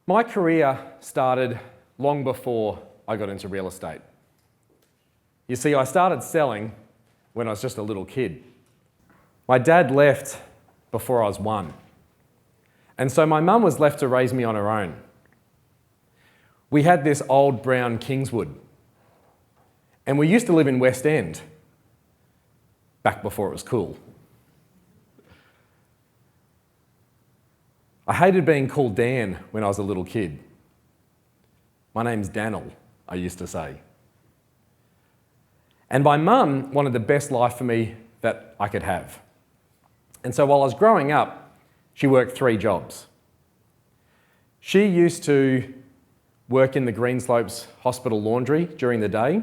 My career started long before I got into real estate. You see, I started selling when I was just a little kid. My dad left before I was 1. And so my mum was left to raise me on her own. We had this old brown Kingswood. And we used to live in West End, back before it was cool. I hated being called Dan when I was a little kid. My name's Daniel, I used to say. And my mum wanted the best life for me that I could have. And so while I was growing up, she worked 3 jobs. She used to work in the Greenslopes Hospital laundry during the day,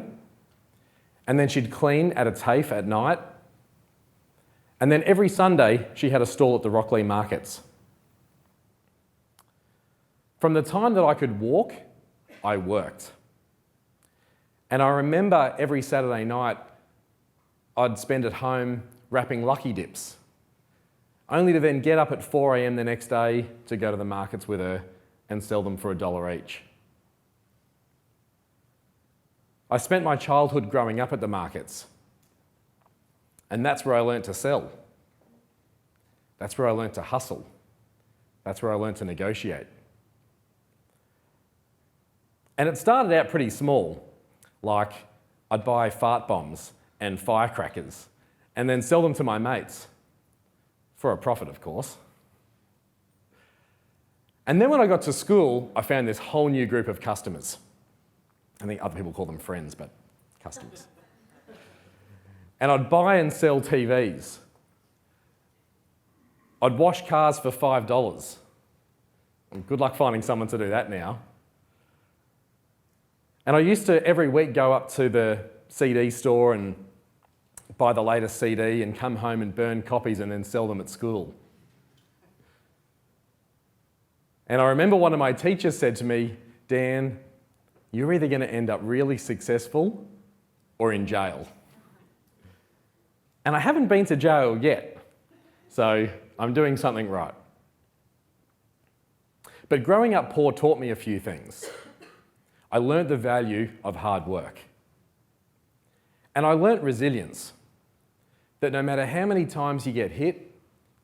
and then she'd clean at a TAFE at night, and then every Sunday she had a stall at the Rockley markets. From the time that I could walk, I worked. And I remember every Saturday night I'd spend at home wrapping Lucky Dips, only to then get up at 4 a.m. the next day to go to the markets with her and sell them for $1 each. I spent my childhood growing up at the markets, and that's where I learnt to sell. That's where I learnt to hustle. That's where I learnt to negotiate. And it started out pretty small, like I'd buy fart bombs and firecrackers and then sell them to my mates, for a profit, of course. And then when I got to school, I found this whole new group of customers. I think other people call them friends, but customers. And I'd buy and sell TVs. I'd wash cars for $5. And good luck finding someone to do that now. And I used to every week go up to the CD store and buy the latest CD and come home and burn copies and then sell them at school. And I remember one of my teachers said to me, Dan, you're either going to end up really successful or in jail. And I haven't been to jail yet, so I'm doing something right. But growing up poor taught me a few things. I learnt the value of hard work. And I learnt resilience, that no matter how many times you get hit,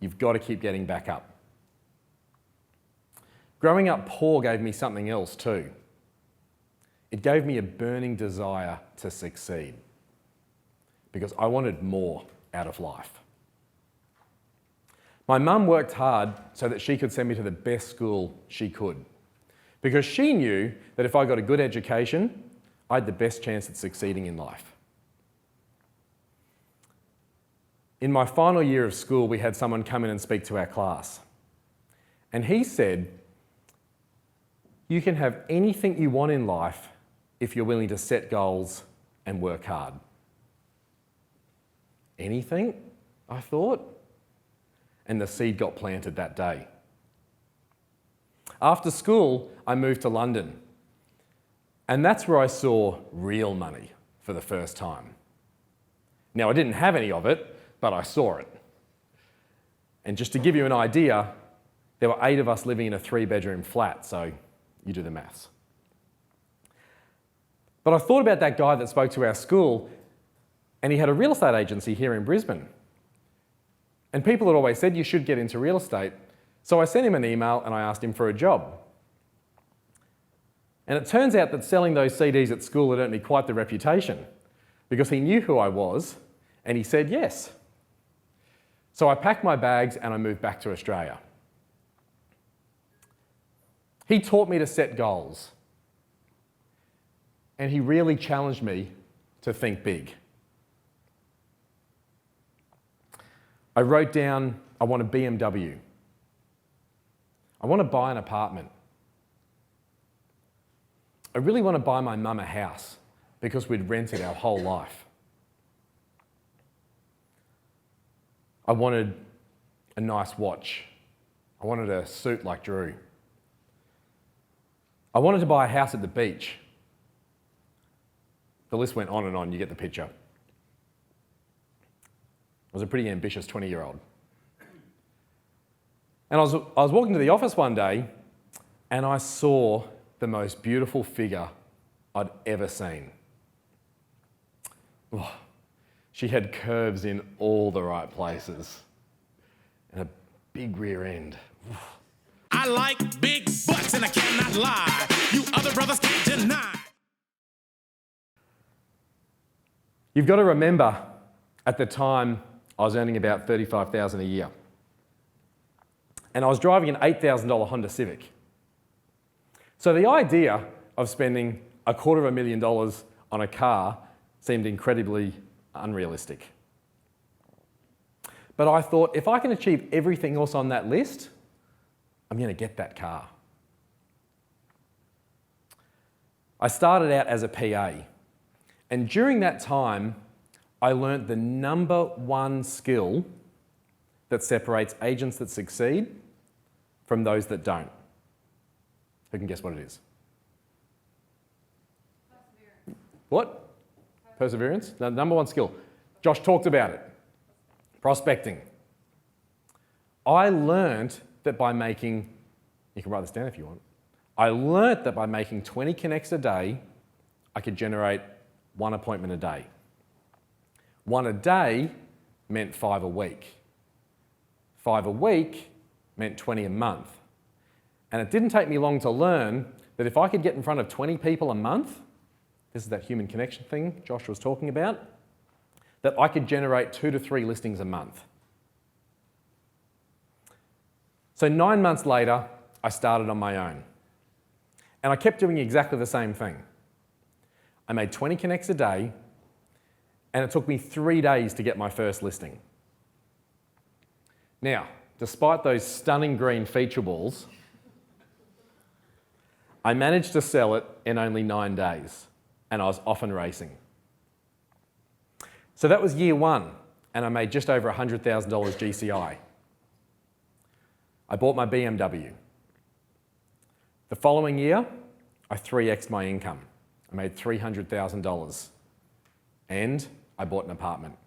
you've got to keep getting back up. Growing up poor gave me something else too. It gave me a burning desire to succeed because I wanted more out of life. My mum worked hard so that she could send me to the best school she could because she knew that if I got a good education, I had the best chance at succeeding in life. In my final year of school, we had someone come in and speak to our class. And he said, you can have anything you want in life if you're willing to set goals and work hard. Anything? I thought. And the seed got planted that day. After school, I moved to London. And that's where I saw real money for the first time. Now, I didn't have any of it, but I saw it. And just to give you an idea, there were 8 of us living in a 3-bedroom flat, so you do the maths. But I thought about that guy that spoke to our school, and he had a real estate agency here in Brisbane. And people had always said you should get into real estate, so I sent him an email and I asked him for a job. And it turns out that selling those CDs at school had earned me quite the reputation, because he knew who I was, and he said yes. So I packed my bags and I moved back to Australia. He taught me to set goals. And he really challenged me to think big. I wrote down, I want a BMW. I want to buy an apartment. I really want to buy my mum a house because we'd rented our whole life. I wanted a nice watch. I wanted a suit like Drew. I wanted to buy a house at the beach. The list went on and on, you get the picture. I was a pretty ambitious 20-year-old. And I was walking to the office one day and I saw the most beautiful figure I'd ever seen. Oh, she had curves in all the right places and a big rear end. I like big butts and I cannot lie. You other brothers can't deny. You've got to remember, at the time, I was earning about $35,000 a year. And I was driving an $8,000 Honda Civic. So the idea of spending $250,000 on a car seemed incredibly unrealistic. But I thought, if I can achieve everything else on that list, I'm going to get that car. I started out as a PA, and during that time, I learnt the number one skill that separates agents that succeed from those that don't. Who can guess what it is? Perseverance. What? Perseverance? The number one skill. Josh talked about it. Prospecting. I learnt that by making, you can write this down if you want, I learnt that by making 20 connects a day, I could generate 1 appointment a day. 1 a day meant 5 a week. 5 a week meant 20 a month. And it didn't take me long to learn that if I could get in front of 20 people a month, this is that human connection thing Josh was talking about, that I could generate 2 to 3 listings a month. So 9 months later, I started on my own. And I kept doing exactly the same thing. I made 20 connects a day, and it took me 3 days to get my first listing. Now, despite those stunning green feature walls, I managed to sell it in only 9 days, and I was off and racing. So that was year 1, and I made just over $100,000 GCI. I bought my BMW. The following year, I 3x'd my income. I made $300,000, and I bought an apartment.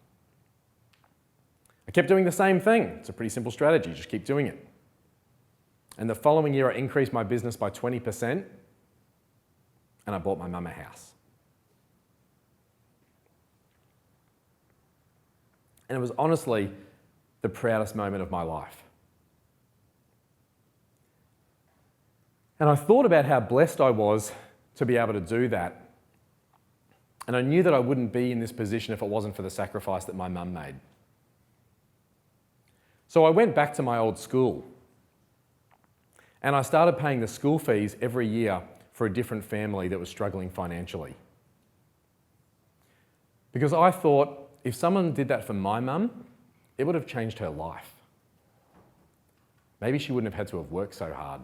I kept doing the same thing. It's a pretty simple strategy, just keep doing it. And the following year, I increased my business by 20%, and I bought my mum a house. And it was honestly the proudest moment of my life. And I thought about how blessed I was to be able to do that. And I knew that I wouldn't be in this position if it wasn't for the sacrifice that my mum made. So I went back to my old school. And I started paying the school fees every year for a different family that was struggling financially. Because I thought, if someone did that for my mum, it would have changed her life. Maybe she wouldn't have had to have worked so hard.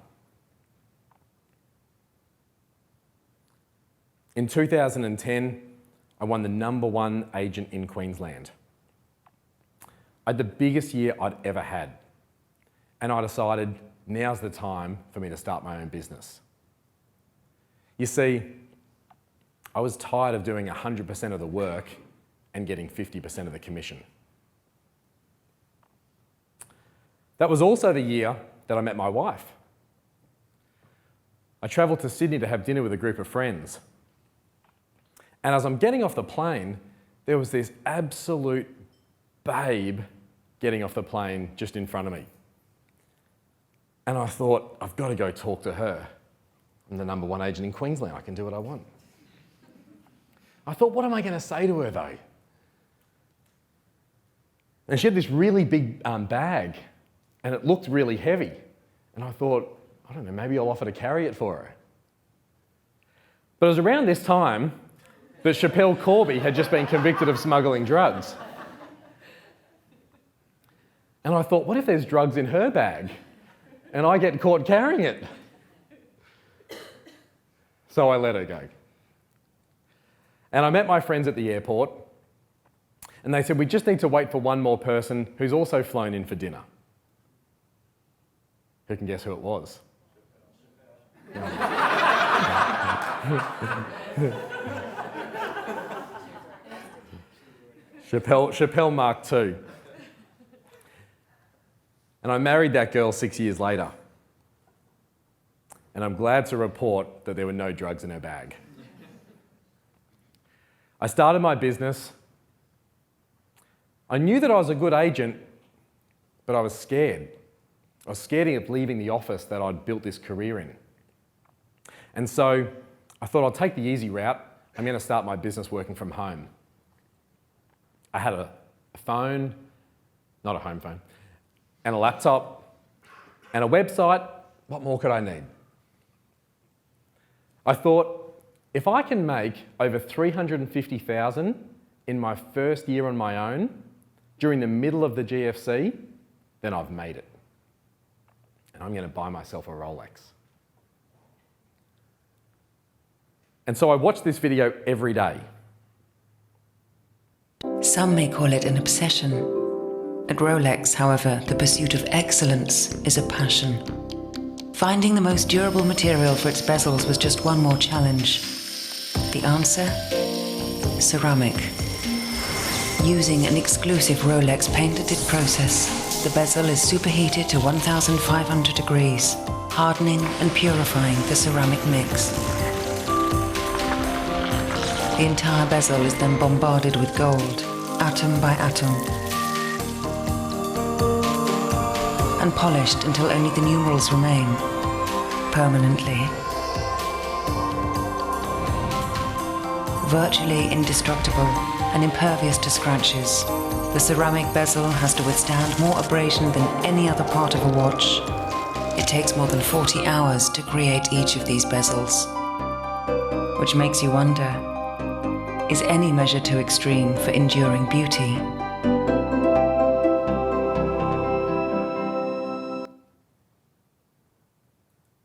In 2010, I won the #1 agent in Queensland. I had the biggest year I'd ever had. And I decided, now's the time for me to start my own business. You see, I was tired of doing 100% of the work and getting 50% of the commission. That was also the year that I met my wife. I travelled to Sydney to have dinner with a group of friends. And as I'm getting off the plane, there was this absolute babe getting off the plane just in front of me. And I thought, I've got to go talk to her. I'm the #1 agent in Queensland. I can do what I want. I thought, what am I going to say to her, though? And she had this really big bag, and it looked really heavy. And I thought, I don't know, maybe I'll offer to carry it for her. But it was around this time that Chappelle Corby had just been convicted of smuggling drugs. And I thought, what if there's drugs in her bag and I get caught carrying it? So I let her go. And I met my friends at the airport, and they said, we just need to wait for one more person who's also flown in for dinner. Who can guess who it was? Chappelle Mark II. And I married that girl 6 years later. and I'm glad to report that there were no drugs in her bag. I started my business. I knew that I was a good agent, but I was scared. I was scared of leaving the office that I'd built this career in. And so I thought I'll take the easy route. I'm going to start my business working from home. I had a phone, not a home phone, and a laptop, and a website. What more could I need? I thought, if I can make over $350,000 in my first year on my own, during the middle of the GFC, then I've made it. And I'm going to buy myself a Rolex. And so I watch this video every day. Some may call it an obsession. At Rolex, however, the pursuit of excellence is a passion. Finding the most durable material for its bezels was just one more challenge. The answer? Ceramic. Using an exclusive Rolex patented process, the bezel is superheated to 1,500 degrees, hardening and purifying the ceramic mix. The entire bezel is then bombarded with gold, atom by atom, and polished until only the numerals remain, permanently. Virtually indestructible and impervious to scratches, the ceramic bezel has to withstand more abrasion than any other part of a watch. It takes more than 40 hours to create each of these bezels, which makes you wonder, is any measure too extreme for enduring beauty?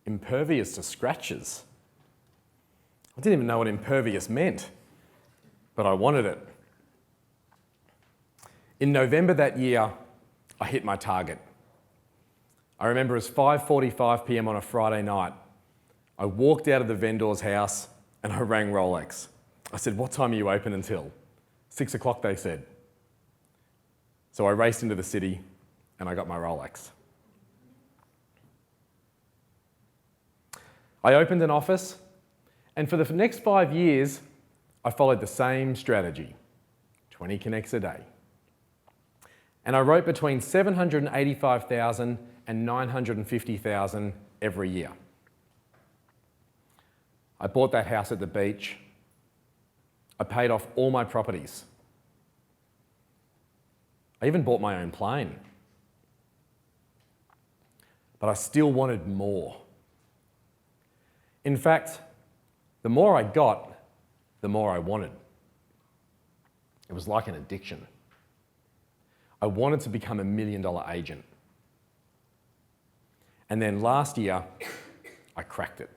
Impervious to scratches. I didn't even know what impervious meant, but I wanted it. In November that year, I hit my target. I remember it was 5:45 p.m. on a Friday night. I walked out of the vendor's house and I rang Rolex. I said, "What time are you open until?" 6 o'clock, they said. So I raced into the city and I got my Rolex. I opened an office, and for the next 5 years, I followed the same strategy, 20 connects a day. And I wrote between 785,000 and 950,000 every year. I bought that house at the beach. I paid off all my properties. I even bought my own plane. But I still wanted more. In fact, the more I got, the more I wanted. It was like an addiction. I wanted to become $1 million agent. And then last year, I cracked it.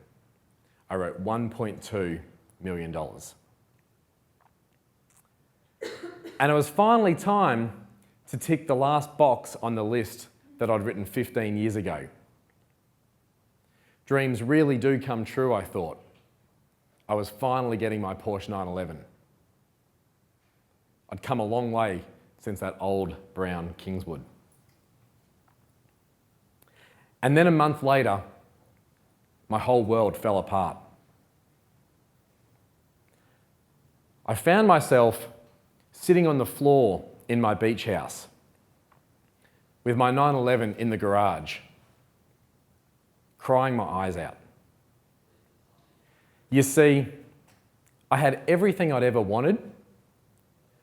I wrote $1.2 million. And it was finally time to tick the last box on the list that I'd written 15 years ago. Dreams really do come true, I thought. I was finally getting my Porsche 911. I'd come a long way since that old brown Kingswood. And then a month later, my whole world fell apart. I found myself sitting on the floor in my beach house with my 911 in the garage, crying my eyes out. You see, I had everything I'd ever wanted,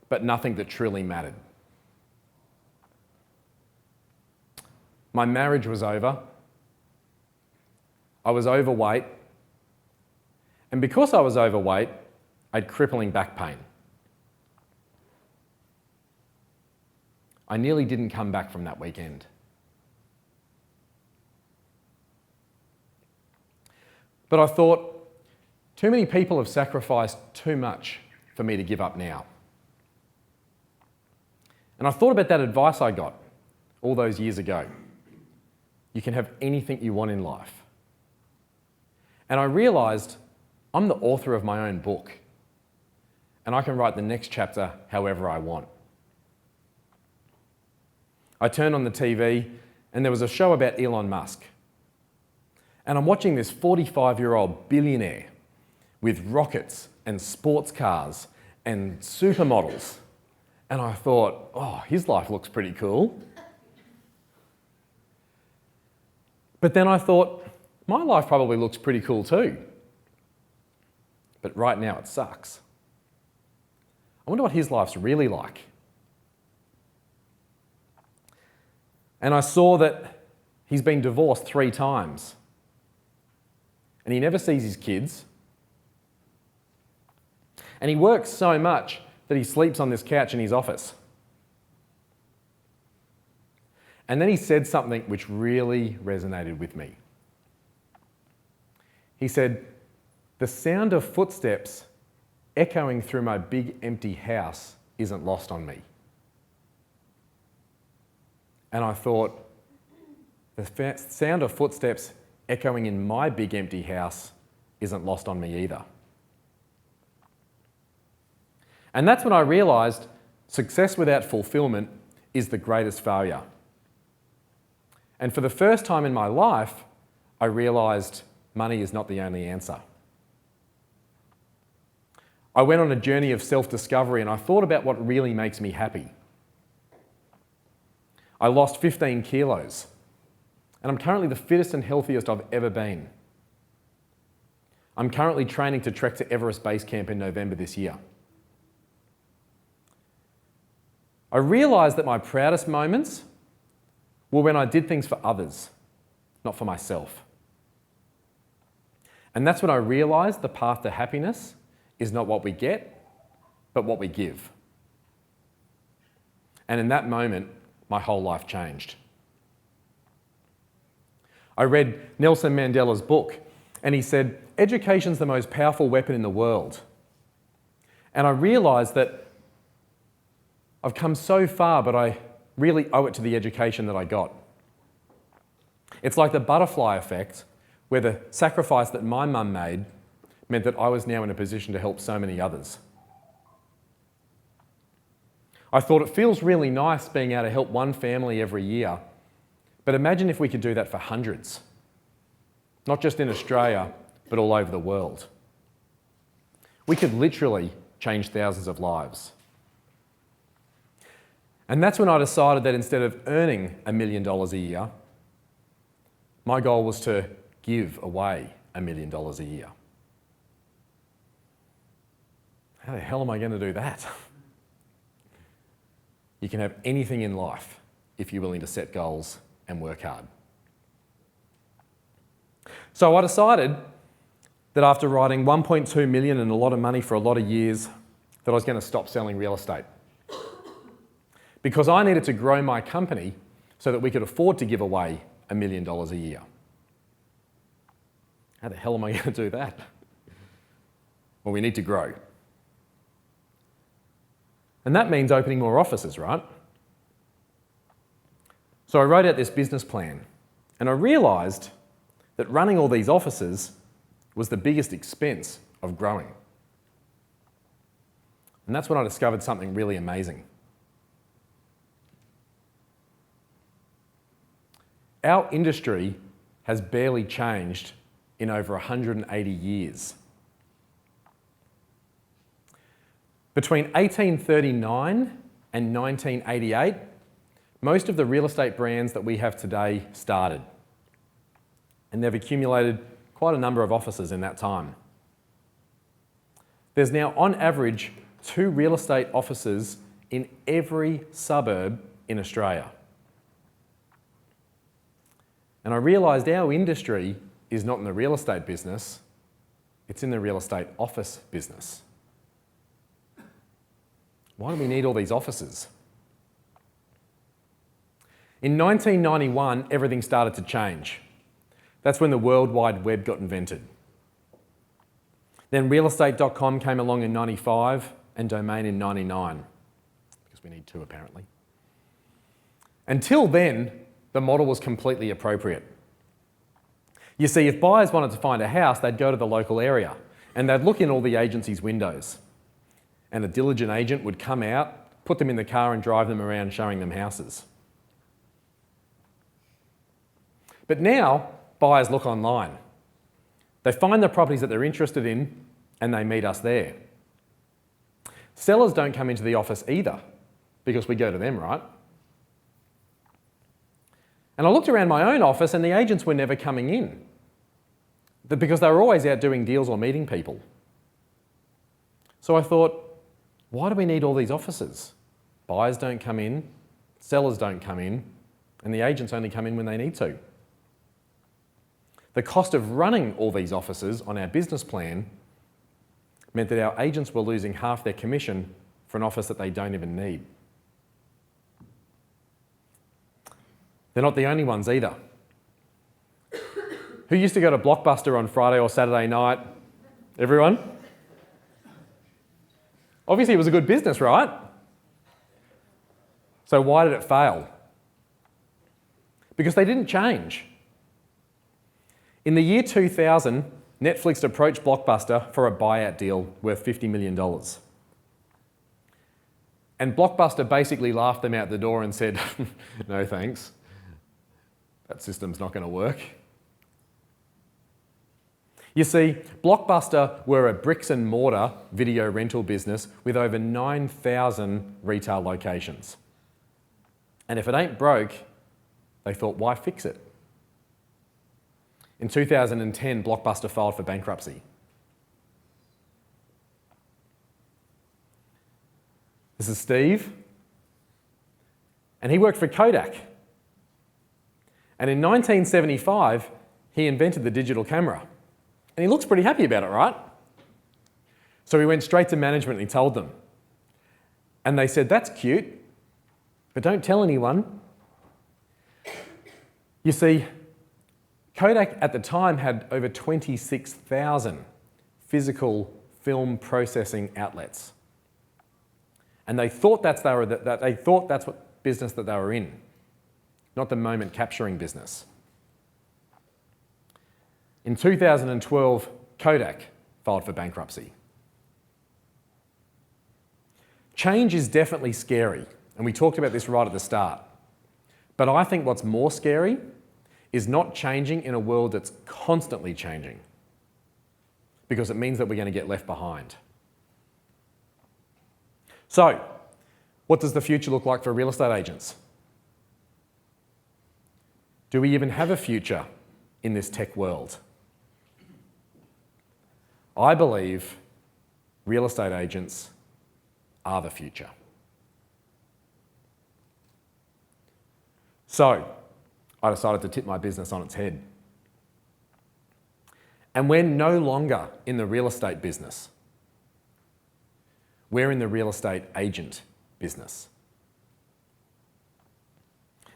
but nothing that truly mattered. My marriage was over. I was overweight. And because I was overweight, I had crippling back pain. I nearly didn't come back from that weekend. But I thought, too many people have sacrificed too much for me to give up now. And I thought about that advice I got all those years ago. You can have anything you want in life. And I realised I'm the author of my own book, and I can write the next chapter however I want. I turned on the TV and there was a show about Elon Musk. And I'm watching this 45-year-old billionaire with rockets and sports cars and supermodels. And I thought, oh, his life looks pretty cool. But then I thought, my life probably looks pretty cool too. But right now it sucks. I wonder what his life's really like. And I saw that he's been divorced 3 times. And he never sees his kids. And he works so much that he sleeps on this couch in his office. And then he said something which really resonated with me. He said, "The sound of footsteps echoing through my big empty house isn't lost on me." And I thought, the sound of footsteps echoing in my big empty house isn't lost on me either. And that's when I realised success without fulfilment is the greatest failure. And for the first time in my life, I realised money is not the only answer. I went on a journey of self-discovery and I thought about what really makes me happy. I lost 15 kilos and I'm currently the fittest and healthiest I've ever been. I'm currently training to trek to Everest Base Camp in November this year. I realised that my proudest moments were when I did things for others, not for myself. And that's when I realised the path to happiness is not what we get, but what we give. And in that moment, my whole life changed. I read Nelson Mandela's book, and he said, education's the most powerful weapon in the world. And I realised that I've come so far, but I really owe it to the education that I got. It's like the butterfly effect, where the sacrifice that my mum made meant that I was now in a position to help so many others. I thought it feels really nice being able to help one family every year, but imagine if we could do that for hundreds. Not just in Australia, but all over the world. We could literally change thousands of lives. And that's when I decided that instead of earning $1 million a year, my goal was to give away $1 million a year. How the hell am I going to do that? You can have anything in life if you're willing to set goals and work hard. So I decided that after writing 1.2 million and a lot of money for a lot of years, that I was going to stop selling real estate. Because I needed to grow my company so that we could afford to give away $1 million a year. How the hell am I going to do that? Well, we need to grow. And that means opening more offices, right? So I wrote out this business plan and I realised that running all these offices was the biggest expense of growing. And that's when I discovered something really amazing. Our industry has barely changed in over 180 years. Between 1839 and 1988, most of the real estate brands that we have today started. And they've accumulated quite a number of offices in that time. There's now, on average, 2 real estate offices in every suburb in Australia. And I realised our industry is not in the real estate business, it's in the real estate office business. Why do we need all these offices? In 1991, everything started to change. That's when the World Wide Web got invented. Then realestate.com came along in 95 and Domain in 99, because we need 2 apparently. Until then, the model was completely appropriate. You see, if buyers wanted to find a house, they'd go to the local area and they'd look in all the agency's windows. And a diligent agent would come out, put them in the car and drive them around showing them houses. But now, buyers look online. They find the properties that they're interested in and they meet us there. Sellers don't come into the office either because we go to them, right? And I looked around my own office and the agents were never coming in because they were always out doing deals or meeting people. So I thought, why do we need all these offices? Buyers don't come in, sellers don't come in, and the agents only come in when they need to. The cost of running all these offices on our business plan meant that our agents were losing half their commission for an office that they don't even need. They're not the only ones either. Who used to go to Blockbuster on Friday or Saturday night? Everyone? Obviously it was a good business, right? So why did it fail? Because they didn't change. In the year 2000, Netflix approached Blockbuster for a buyout deal worth $50 million. And Blockbuster basically laughed them out the door and said, no thanks, that system's not going to work. You see, Blockbuster were a bricks and mortar video rental business with over 9,000 retail locations. And if it ain't broke, they thought, why fix it? In 2010, Blockbuster filed for bankruptcy. This is Steve, and he worked for Kodak. And in 1975, he invented the digital camera. And he looks pretty happy about it, right? So he went straight to management and he told them. And they said, that's cute, but don't tell anyone. You see, Kodak at the time had over 26,000 physical film processing outlets. And they thought that's what business that they were in, not the moment capturing business. In 2012, Kodak filed for bankruptcy. Change is definitely scary, and we talked about this right at the start. But I think what's more scary is not changing in a world that's constantly changing, because it means that we're going to get left behind. So, what does the future look like for real estate agents? Do we even have a future in this tech world? I believe real estate agents are the future. So, I decided to tip my business on its head. And we're no longer in the real estate business. We're in the real estate agent business.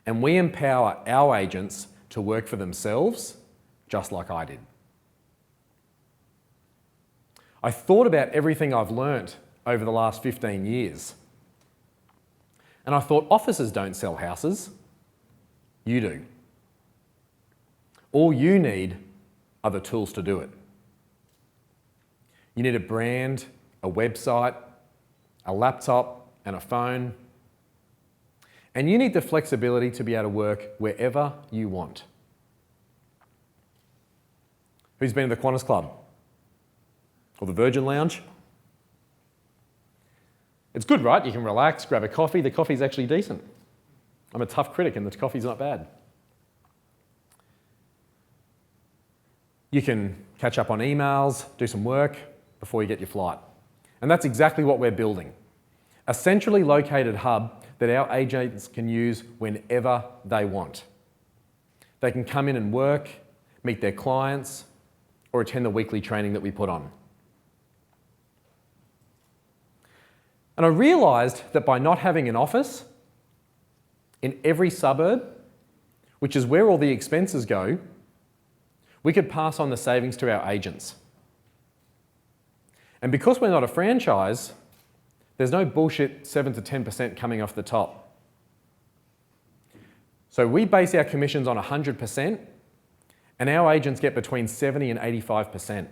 And we empower our agents to work for themselves, just like I did. I thought about everything I've learnt over the last 15 years. And I thought, offices don't sell houses. You do. All you need are the tools to do it. You need a brand, a website, a laptop, and a phone. And you need the flexibility to be able to work wherever you want. Who's been to the Qantas Club? Or the Virgin Lounge? It's good, right? You can relax, grab a coffee. The coffee's actually decent. I'm a tough critic and the coffee's not bad. You can catch up on emails, do some work before you get your flight. And that's exactly what we're building. A centrally located hub that our agents can use whenever they want. They can come in and work, meet their clients, or attend the weekly training that we put on. And I realised that by not having an office in every suburb, which is where all the expenses go, we could pass on the savings to our agents. And because we're not a franchise, there's no bullshit 7 to 10% coming off the top. So we base our commissions on 100%, and our agents get between 70 and 85%.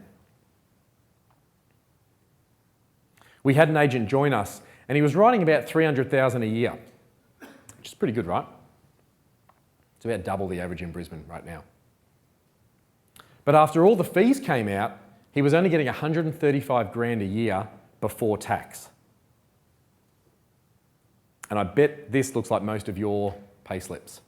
We had an agent join us, and he was writing about $300,000 a year, which is pretty good, right? It's about double the average in Brisbane right now. But after all the fees came out, he was only getting $135,000 a year before tax. And I bet this looks like most of your pay slips.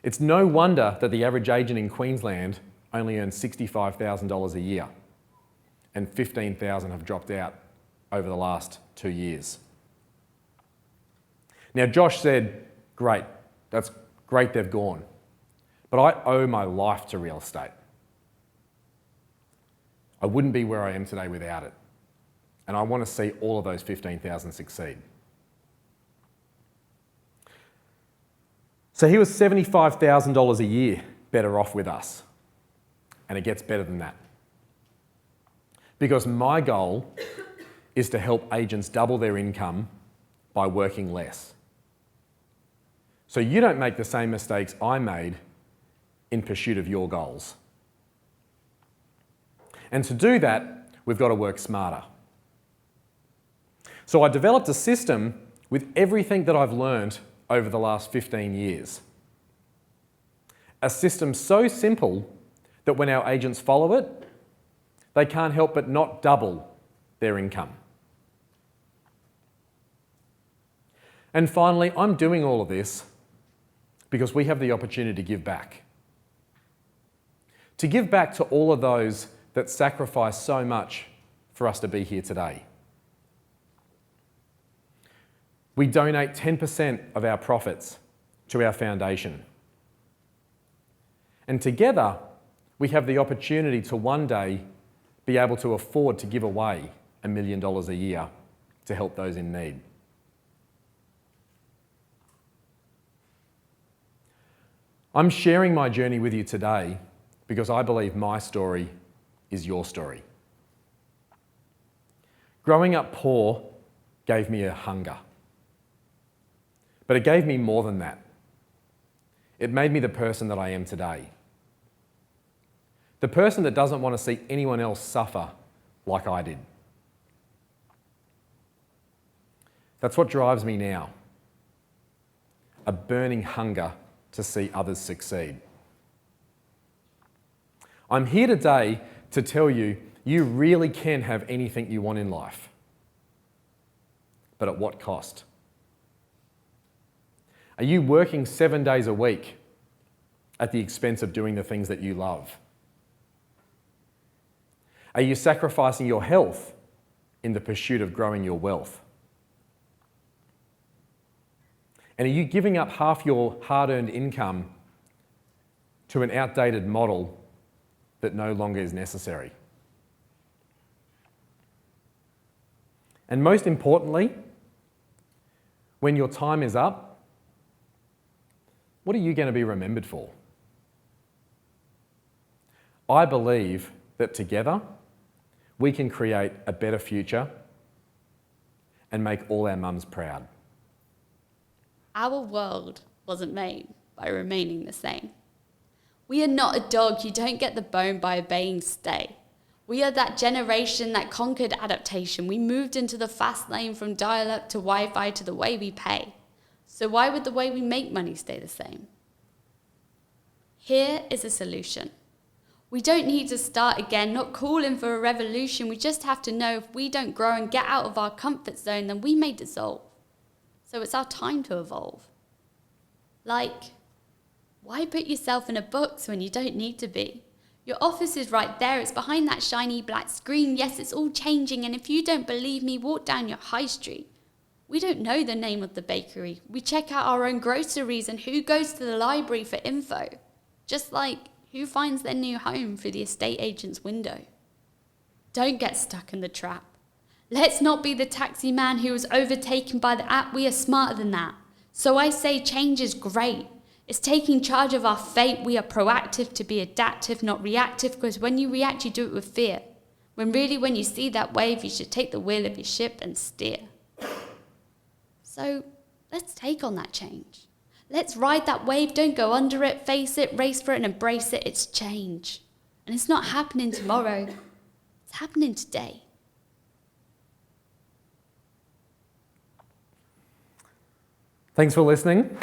It's no wonder that the average agent in Queensland only earns $65,000 a year, and 15,000 have dropped out over the last 2 years. Now, Josh said, great, that's great they've gone, but I owe my life to real estate. I wouldn't be where I am today without it, and I want to see all of those 15,000 succeed. So he was $75,000 a year better off with us, and it gets better than that. Because my goal is to help agents double their income by working less. So you don't make the same mistakes I made in pursuit of your goals. And to do that, we've got to work smarter. So I developed a system with everything that I've learned over the last 15 years. A system so simple that when our agents follow it, they can't help but not double their income. And finally, I'm doing all of this because we have the opportunity to give back. To give back to all of those that sacrifice so much for us to be here today. We donate 10% of our profits to our foundation. And together, we have the opportunity to one day be able to afford to give away $1 million a year to help those in need. I'm sharing my journey with you today because I believe my story is your story. Growing up poor gave me a hunger. But it gave me more than that. It made me the person that I am today. The person that doesn't want to see anyone else suffer like I did. That's what drives me now. A burning hunger to see others succeed. I'm here today to tell you, you really can have anything you want in life. But at what cost? Are you working 7 days a week at the expense of doing the things that you love? Are you sacrificing your health in the pursuit of growing your wealth? And are you giving up half your hard-earned income to an outdated model that no longer is necessary? And most importantly, when your time is up, what are you going to be remembered for? I believe that together we can create a better future and make all our mums proud. Our world wasn't made by remaining the same. We are not a dog. You don't get the bone by obeying stay. We are that generation that conquered adaptation. We moved into the fast lane from dial-up to Wi-Fi to the way we pay. So why would the way we make money stay the same? Here is a solution. We don't need to start again, not calling for a revolution. We just have to know if we don't grow and get out of our comfort zone, then we may dissolve. So it's our time to evolve. Like, why put yourself in a box when you don't need to be? Your office is right there. It's behind that shiny black screen. Yes, it's all changing. And if you don't believe me, walk down your high street. We don't know the name of the bakery. We check out our own groceries and who goes to the library for info. Just like who finds their new home through the estate agent's window. Don't get stuck in the trap. Let's not be the taxi man who was overtaken by the app. We are smarter than that. So I say change is great. It's taking charge of our fate. We are proactive to be adaptive, not reactive, because when you react, you do it with fear. When you see that wave, you should take the wheel of your ship and steer. So let's take on that change. Let's ride that wave. Don't go under it, face it, race for it, and embrace it. It's change. And it's not happening tomorrow. It's happening today. Thanks for listening.